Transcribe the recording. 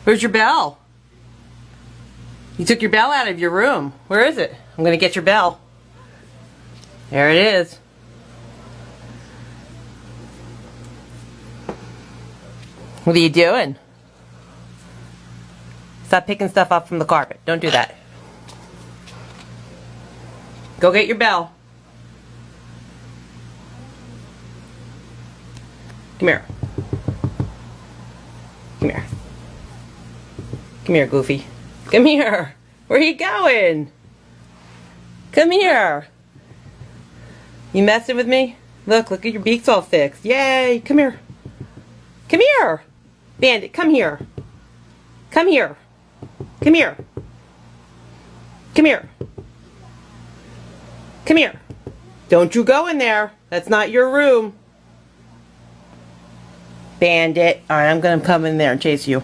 Where's your bell? You took your bell out of your room. Where is it? I'm gonna get your bell. There it is. What are you doing? Stop picking stuff up from the carpet. Don't do that. Go get your bell. Come here. Come here. Come here, Goofy. Come here. Where are you going? Come here. You messing with me? Look at your beak's all fixed. Yay. Come here. Come here. Bandit, come here. Come here. Come here. Come here. Come here. Don't you go in there. That's not your room. Bandit. Alright, I'm going to come in there and chase you.